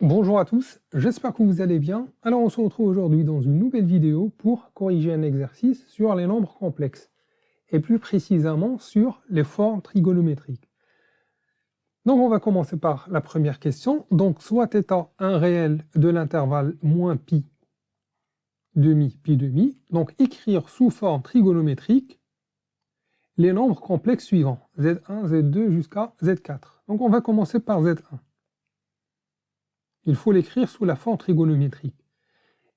Bonjour à tous, j'espère que vous allez bien. Alors on se retrouve aujourd'hui dans une nouvelle vidéo pour corriger un exercice sur les nombres complexes et plus précisément sur les formes trigonométriques. Donc on va commencer par la première question. Donc soit θ un réel de l'intervalle moins pi demi pi demi, donc écrire sous forme trigonométrique les nombres complexes suivants, z1, z2 jusqu'à z4. Donc on va commencer par z1. Il faut l'écrire sous la forme trigonométrique.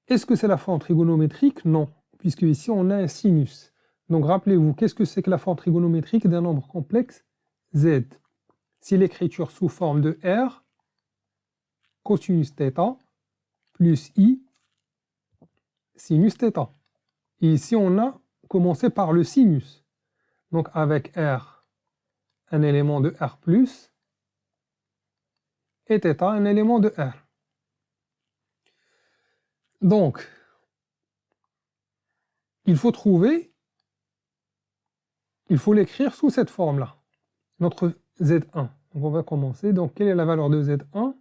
Est-ce que c'est la forme trigonométrique? Non, puisque ici on a un sinus. Donc rappelez-vous, qu'est-ce que c'est que la forme trigonométrique d'un nombre complexe? Z. Si l'écriture sous forme de R, cosinus θ, plus I, sinus θ. Et ici on a commencé par le sinus. Donc avec R, un élément de R+, et θ, un élément de R. Donc, il faut l'écrire sous cette forme-là, notre Z1. Donc on va commencer. Donc quelle est la valeur de Z1?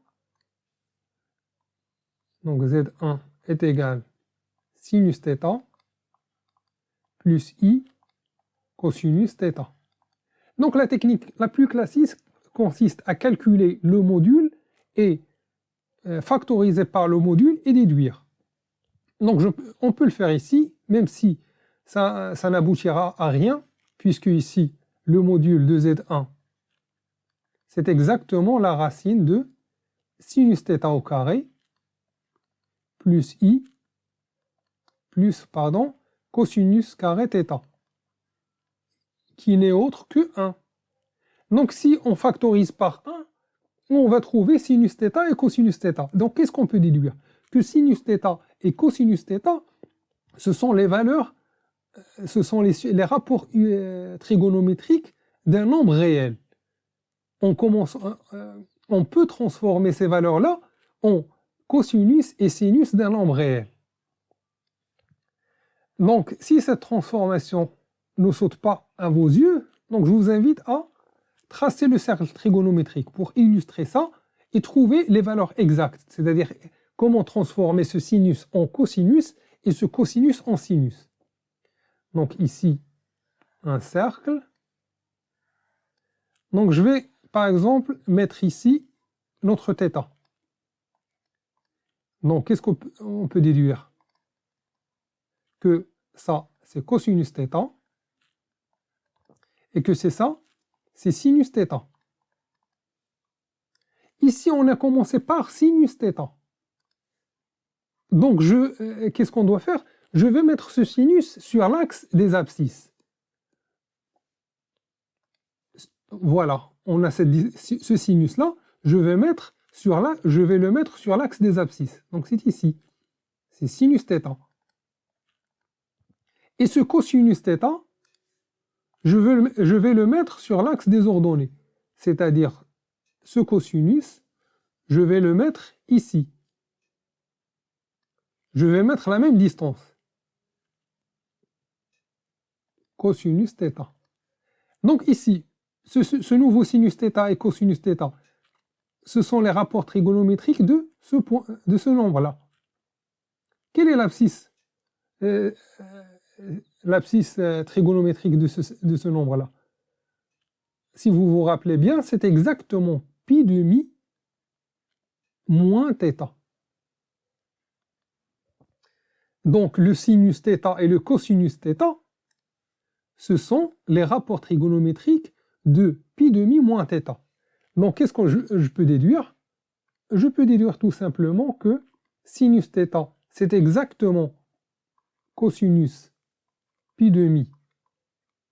Donc Z1 est égal sinus θ plus I cosinus θ. Donc la technique la plus classique consiste à calculer le module et factoriser par le module et déduire. Donc on peut le faire ici, même si ça n'aboutira à rien, puisque ici, le module de Z1, c'est exactement la racine de sinus θ au carré plus I plus, cosinus carré θ, qui n'est autre que 1. Donc si on factorise par 1, on va trouver sinus θ et cosinus θ. Donc qu'est-ce qu'on peut déduire? Que sinus θ et cosinus θ, ce sont les valeurs, ce sont les rapports trigonométriques d'un nombre réel. On peut transformer ces valeurs-là en cosinus et sinus d'un nombre réel. Donc, si cette transformation ne saute pas à vos yeux, donc je vous invite à tracer le cercle trigonométrique pour illustrer ça et trouver les valeurs exactes, c'est-à-dire comment transformer ce sinus en cosinus et ce cosinus en sinus. Donc ici, un cercle. Donc je vais, par exemple, mettre ici notre θ. Donc qu'est-ce qu'on peut déduire? Que ça, c'est cosinus θ, et que c'est ça, c'est sinus θ. Ici, on a commencé par sinus θ. Donc, qu'est-ce qu'on doit faire? Je vais mettre ce sinus sur l'axe des abscisses. Voilà, on a ce sinus-là, je vais le mettre sur l'axe des abscisses. Donc, c'est ici, c'est sinus θ. Et ce cosinus θ, je vais le mettre sur l'axe des ordonnées. C'est-à-dire, ce cosinus, je vais le mettre ici. Je vais mettre la même distance. Cosinus θ. Donc ici, ce nouveau sinus θ et cosinus θ, ce sont les rapports trigonométriques de ce nombre-là. Quelle est l'abscisse trigonométrique de ce nombre-là? Si vous vous rappelez bien, c'est exactement pi demi moins θ. Donc le sinus θ et le cosinus θ, ce sont les rapports trigonométriques de pi demi moins θ. Donc qu'est-ce que je peux déduire? Je peux déduire tout simplement que sinus θ, c'est exactement cosinus pi demi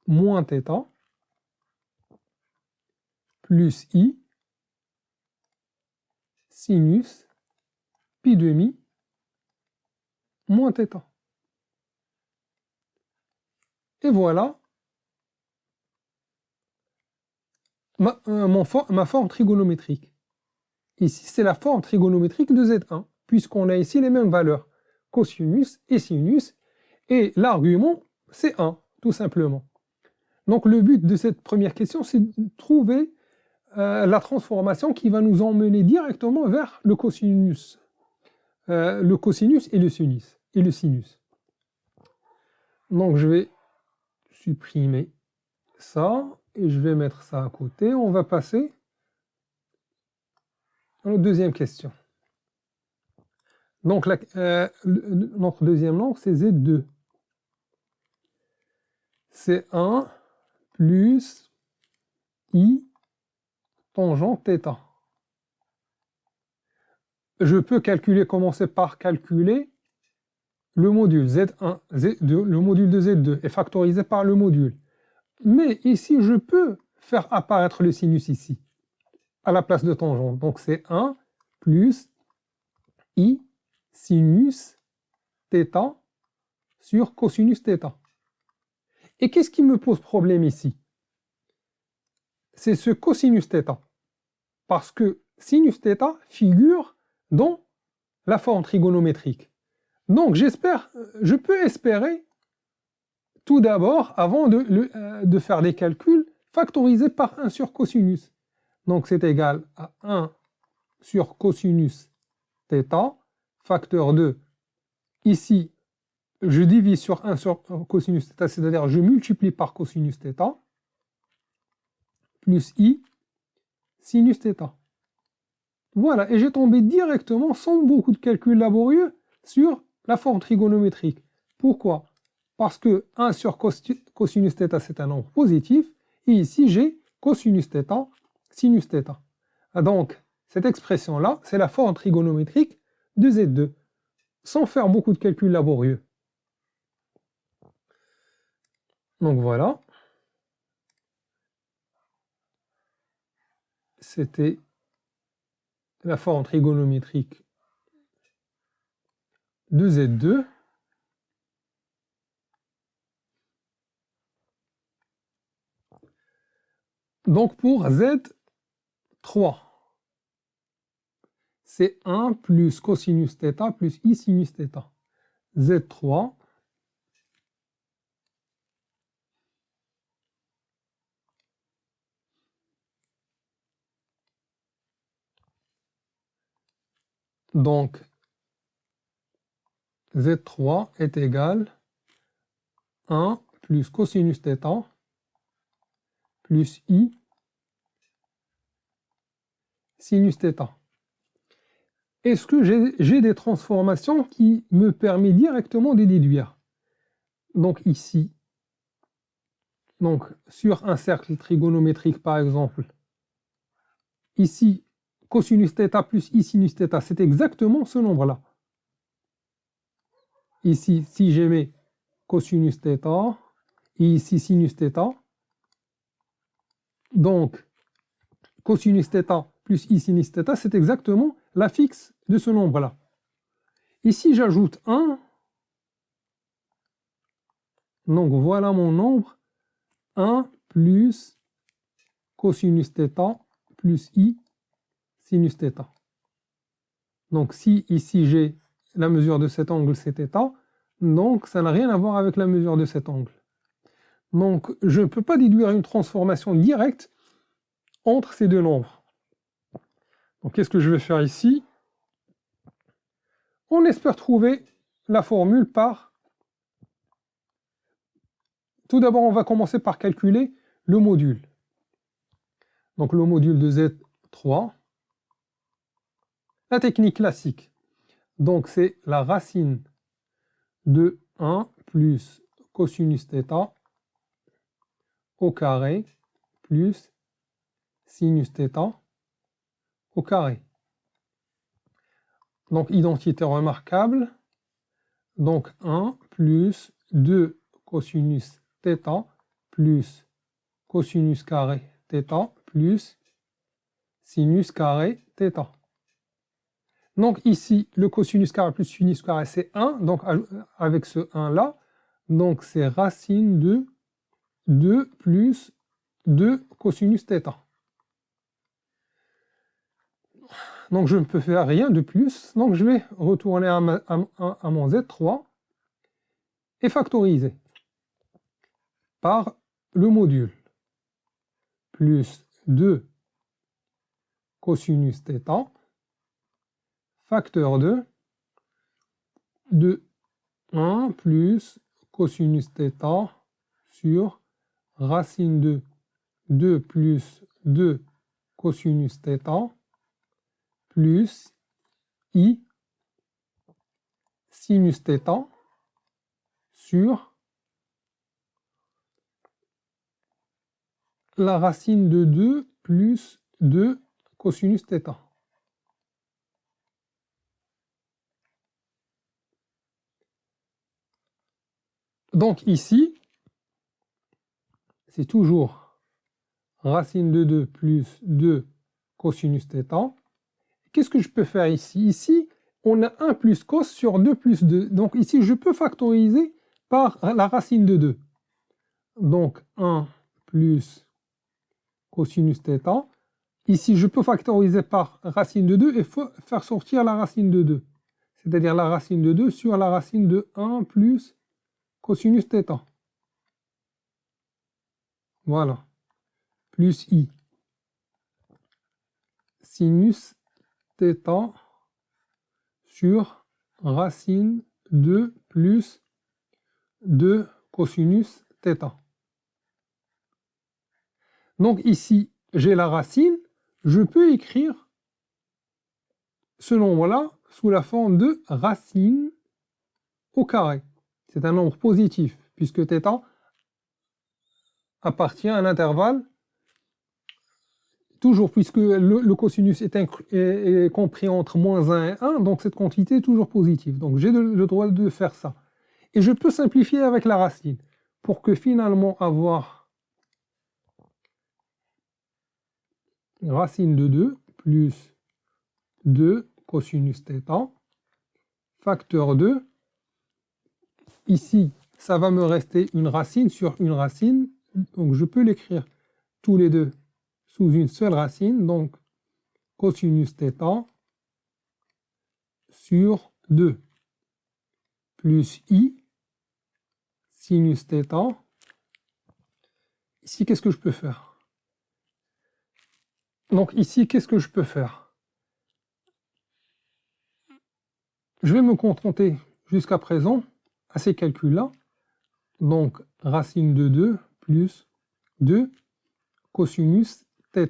moins θ plus I sinus pi demi moins θ. Et voilà ma forme trigonométrique. Ici, c'est la forme trigonométrique de Z1, puisqu'on a ici les mêmes valeurs, cosinus et sinus, et l'argument, c'est 1, tout simplement. Donc le but de cette première question, c'est de trouver la transformation qui va nous emmener directement vers le cosinus et le sinus. Donc je vais supprimer ça et je vais mettre ça à côté. On va passer à la deuxième question. Donc notre deuxième nombre, c'est Z2. C'est 1 plus I tangente θ. Je peux commencer par calculer le module Z1, Z2, le module de Z2 est factorisé par le module. Mais ici, je peux faire apparaître le sinus ici, à la place de tangente. Donc c'est 1 plus I sinus θ sur cosinus θ. Et qu'est-ce qui me pose problème ici? C'est ce cosinus θ. Parce que sinus θ figure dans la forme trigonométrique. Donc je peux espérer, tout d'abord, avant de faire des calculs, factoriser par 1 sur cosinus. Donc c'est égal à 1 sur cosinus θ, facteur 2. Ici, je divise sur 1 sur cosinus θ, c'est-à-dire je multiplie par cosinus θ, plus I sinus θ. Voilà, et j'ai tombé directement, sans beaucoup de calculs laborieux, sur la forme trigonométrique. Pourquoi? Parce que 1 sur cosinus θ, c'est un nombre positif, et ici j'ai cosinus θ, sinus θ. Donc, cette expression-là, c'est la forme trigonométrique de Z2, sans faire beaucoup de calculs laborieux. Donc voilà. C'était la forme trigonométrique de Z2. Donc pour Z3, c'est 1 plus cosinus θ plus I sinus θ. Z3, donc Z3 est égal à 1 plus cosinus θ plus I sinus θ. Est-ce que j'ai des transformations qui me permettent directement de déduire? Donc ici, donc sur un cercle trigonométrique par exemple, ici, cosinus θ plus I sinus θ, c'est exactement ce nombre-là. Ici, si je mets cosinus θ, et ici sinus θ, donc cosinus θ plus I sinus θ, c'est exactement la fixe de ce nombre-là. Ici, j'ajoute 1, donc voilà mon nombre, 1 plus cosinus θ plus I sinus θ. Donc si ici j'ai la mesure de cet angle, c'est θ, donc ça n'a rien à voir avec la mesure de cet angle. Donc je ne peux pas déduire une transformation directe entre ces deux nombres. Donc qu'est-ce que je vais faire ici? On espère trouver la formule par... Tout d'abord, on va commencer par calculer le module. Donc le module de Z3, la technique classique. Donc c'est la racine de 1 plus cosinus θ au carré plus sinus θ au carré. Donc identité remarquable. Donc 1 plus 2 cosinus θ plus cosinus carré θ plus sinus carré θ. Donc ici, le cosinus carré plus sinus carré, c'est 1. Donc avec ce 1-là, donc c'est racine de 2 plus 2 cosinus θ. Donc je ne peux faire rien de plus. Donc je vais retourner à mon Z3 et factoriser par le module plus 2 cosinus θ, facteur de 1 plus cosinus θ sur racine de 2 plus 2 cosinus θ plus I sinus θ sur la racine de 2 plus 2 cosinus θ. Donc ici, c'est toujours racine de 2 plus 2 cosinus θ. Qu'est-ce que je peux faire ici? Ici, on a 1 plus cos sur 2 plus 2. Donc ici, je peux factoriser par la racine de 2. Donc 1 plus cosinus θ. Ici, je peux factoriser par racine de 2 et faire sortir la racine de 2. C'est-à-dire la racine de 2 sur la racine de 1 plus cosinus θ. Voilà. Plus I. Sinus θ sur racine 2 plus 2 cosinus θ. Donc ici, j'ai la racine. Je peux écrire ce nombre-là sous la forme de racine au carré. C'est un nombre positif, puisque θ appartient à un intervalle, toujours, puisque le cosinus est compris entre moins 1 et 1, donc cette quantité est toujours positive. Donc j'ai le droit de faire ça. Et je peux simplifier avec la racine, pour que finalement avoir racine de 2 plus 2 cosinus θ, facteur 2. Ici, ça va me rester une racine sur une racine, donc je peux l'écrire tous les deux sous une seule racine, donc cosinus θ sur 2 plus I sinus θ. Ici, qu'est-ce que je peux faire? Donc ici, qu'est-ce que je peux faire? Je vais me contenter jusqu'à présent à ces calculs-là. Donc racine de 2 plus 2 cosinus θ.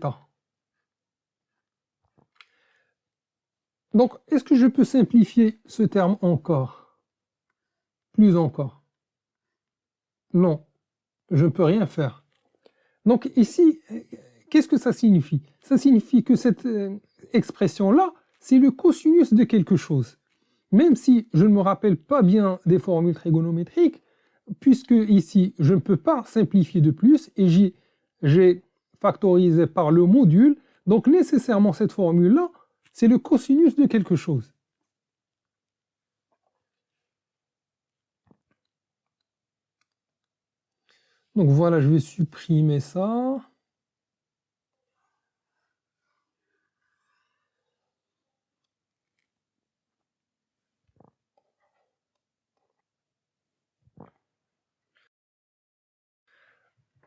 Donc, est-ce que je peux simplifier ce terme encore? Plus encore? Non, je ne peux rien faire. Donc ici, qu'est-ce que ça signifie? Ça signifie que cette expression-là, c'est le cosinus de quelque chose. Même si je ne me rappelle pas bien des formules trigonométriques, puisque ici, je ne peux pas simplifier de plus, et j'ai factorisé par le module, donc nécessairement cette formule-là, c'est le cosinus de quelque chose. Donc voilà, je vais supprimer ça.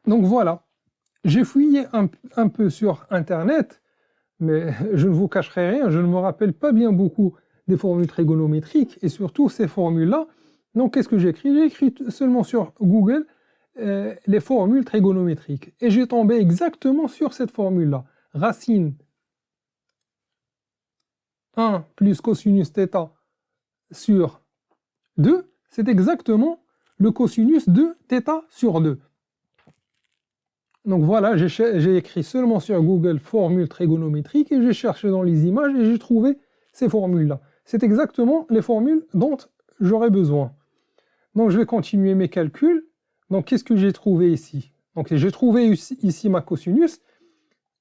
Donc voilà, j'ai fouillé un peu sur Internet, mais je ne vous cacherai rien, je ne me rappelle pas bien beaucoup des formules trigonométriques, et surtout ces formules-là. Donc qu'est-ce que j'ai écrit? J'ai écrit seulement sur Google les formules trigonométriques, et j'ai tombé exactement sur cette formule-là. Racine 1 plus cosinus θ sur 2, c'est exactement le cosinus de θ sur 2. Donc voilà, j'ai écrit seulement sur Google formule trigonométrique et j'ai cherché dans les images et j'ai trouvé ces formules-là. C'est exactement les formules dont j'aurais besoin. Donc je vais continuer mes calculs. Donc qu'est-ce que j'ai trouvé ici? Donc j'ai trouvé ici ma cosinus,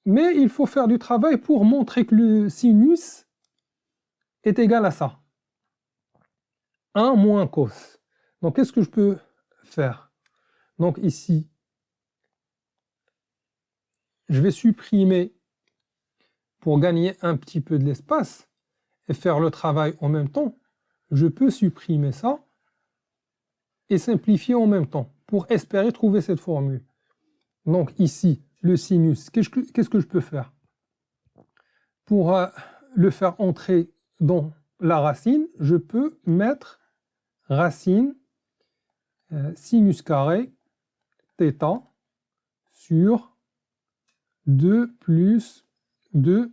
mais il faut faire du travail pour montrer que le sinus est égal à ça. 1 moins cos. Donc qu'est-ce que je peux faire? Donc ici, je vais supprimer pour gagner un petit peu de l'espace et faire le travail en même temps. Je peux supprimer ça et simplifier en même temps pour espérer trouver cette formule. Donc ici, le sinus, qu'est-ce que je peux faire? pour le faire entrer dans la racine, je peux mettre racine sinus carré θ sur 2 plus 2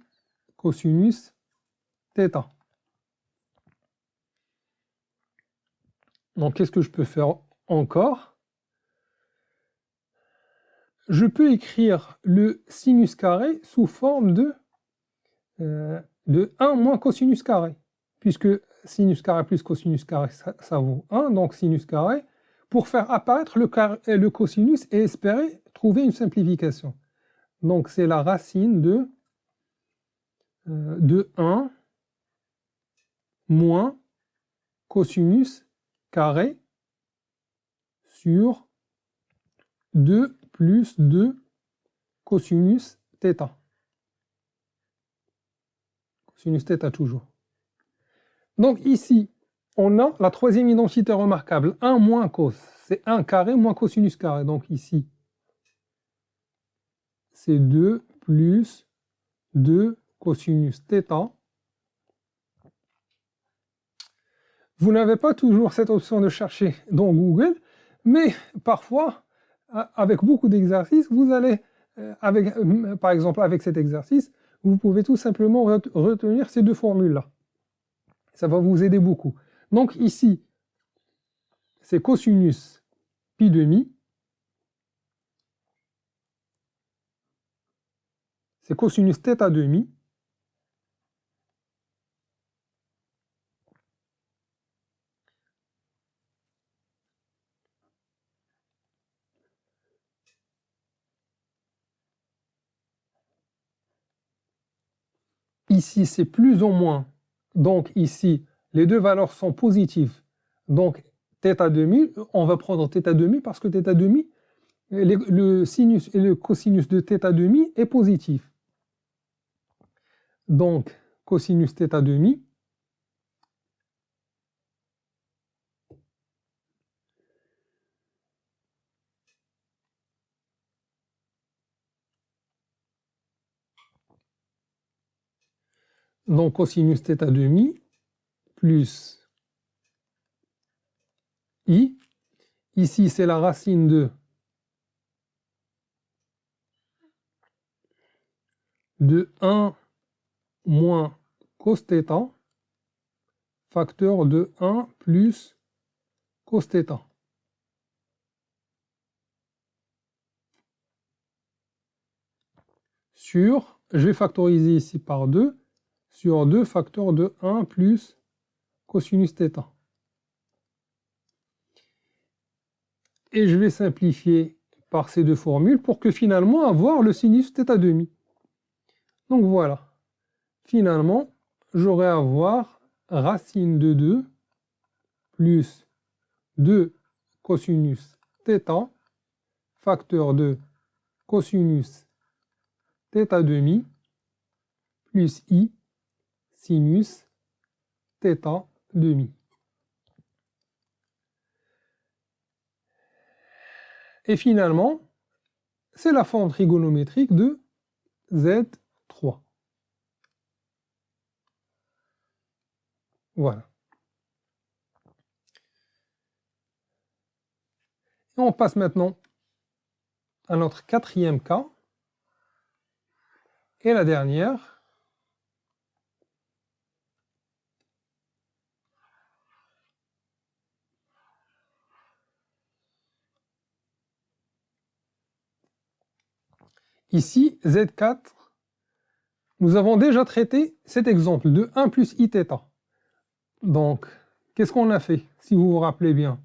cosinus θ. Donc, qu'est-ce que je peux faire encore? Je peux écrire le sinus carré sous forme de 1 moins cosinus carré, puisque sinus carré plus cosinus carré, ça vaut 1, donc sinus carré, pour faire apparaître le cosinus et espérer trouver une simplification. Donc, c'est la racine de 1 moins cosinus carré sur 2 plus 2 cosinus θ. Cosinus θ toujours. Donc ici, on a la troisième identité remarquable, 1 moins cos. C'est 1 carré moins cosinus carré. Donc ici, c'est 2 plus 2 cosinus θ. Vous n'avez pas toujours cette option de chercher dans Google, mais parfois, avec beaucoup d'exercices, vous allez, par exemple avec cet exercice, vous pouvez tout simplement retenir ces deux formules-là. Ça va vous aider beaucoup. Donc ici, c'est cosinus pi demi. C'est cosinus θ demi. Ici, c'est plus ou moins. Donc ici, les deux valeurs sont positives. Donc θ demi, on va prendre θ demi parce que θ demi, le sinus et le cosinus de θ demi est positif. Donc cosinus θ demi donc cosinus θ demi plus i. Ici, c'est la racine de 1 moins cos θ, facteur de 1 plus cos θ. Sur, je vais factoriser ici par 2, sur 2 facteurs de 1 plus cosinus θ. Et je vais simplifier par ces deux formules pour que finalement avoir le sinus θ demi. Donc voilà. Finalement, j'aurai à avoir racine de 2 plus 2 cosinus θ, facteur de cosinus θ demi, plus i sinus θ demi. Et finalement, c'est la forme trigonométrique de Z3. Voilà. Et on passe maintenant à notre quatrième cas. Et la dernière. Ici, Z4, nous avons déjà traité cet exemple de 1 plus Iθ. Donc, qu'est-ce qu'on a fait, si vous vous rappelez bien?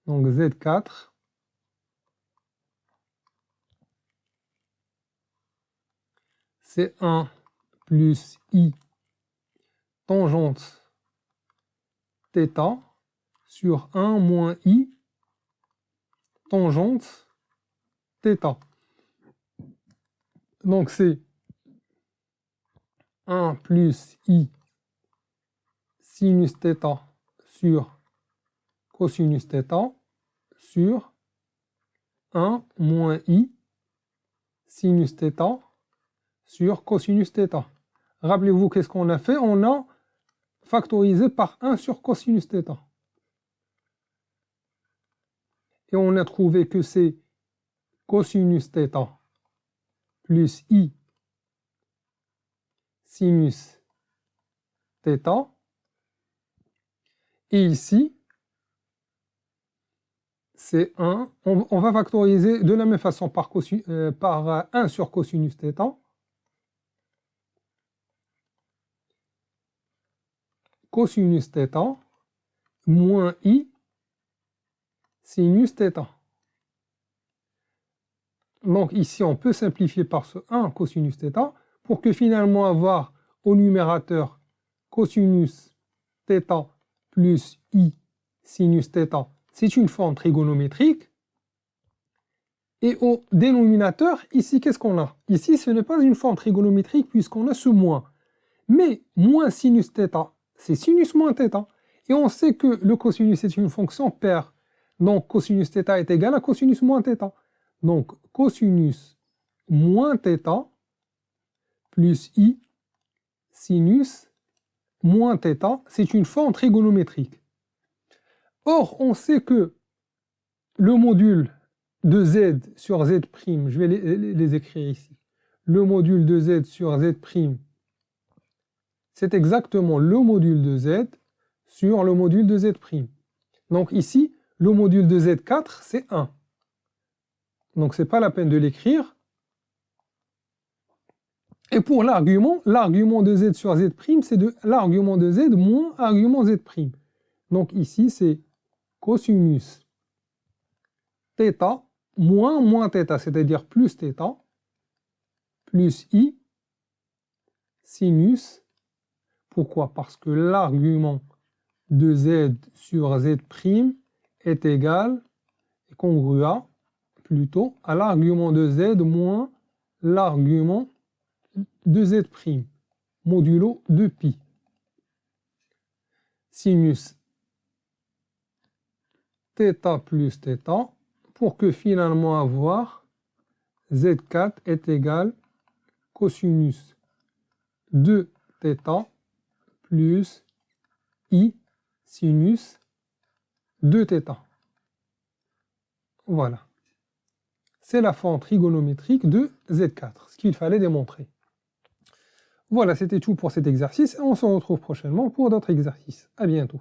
Donc, Z4, c'est 1 plus I tangente θ sur 1 moins I tangente θ. Donc, c'est 1 plus I sinus θ sur cosinus θ sur 1 moins I sinus θ sur cosinus θ. Rappelez-vous, qu'est-ce qu'on a fait? On a factorisé par 1 sur cosinus θ. Et on a trouvé que c'est cosinus θ plus i sinus θ. Et ici, c'est 1. On va factoriser de la même façon par 1 sur cosinus θ. Cosinus θ moins i sinus θ. Donc ici, on peut simplifier par ce 1 cosinus θ pour que finalement avoir au numérateur cosinus θ plus i sinus θ, c'est une forme trigonométrique. Et au dénominateur, ici, qu'est-ce qu'on a? Ici, ce n'est pas une forme trigonométrique puisqu'on a ce moins. Mais moins sinus θ, c'est sinus moins θ. Et on sait que le cosinus est une fonction paire. Donc, cosinus θ est égal à cosinus moins θ. Donc, cosinus moins θ plus i sinus moins θ, c'est une forme trigonométrique. Or, on sait que le module de z sur z', je vais les écrire ici. Le module de z sur z', c'est exactement le module de z sur le module de z'. Donc ici, le module de z4, c'est 1. Donc ce n'est pas la peine de l'écrire. Et pour l'argument de z sur z', c'est de l'argument de z moins argument z'. Donc ici, c'est cosinus θ moins θ, c'est-à-dire plus θ, plus i sinus. Pourquoi? Parce que l'argument de z sur z' est égal, congruent plutôt, à l'argument de z moins l'argument de z', modulo de pi. Sinus θ plus θ, pour que finalement avoir z4 est égal cosinus de θ plus i sinus de θ. Voilà. C'est la forme trigonométrique de z4, ce qu'il fallait démontrer. Voilà, c'était tout pour cet exercice. On se retrouve prochainement pour d'autres exercices. À bientôt.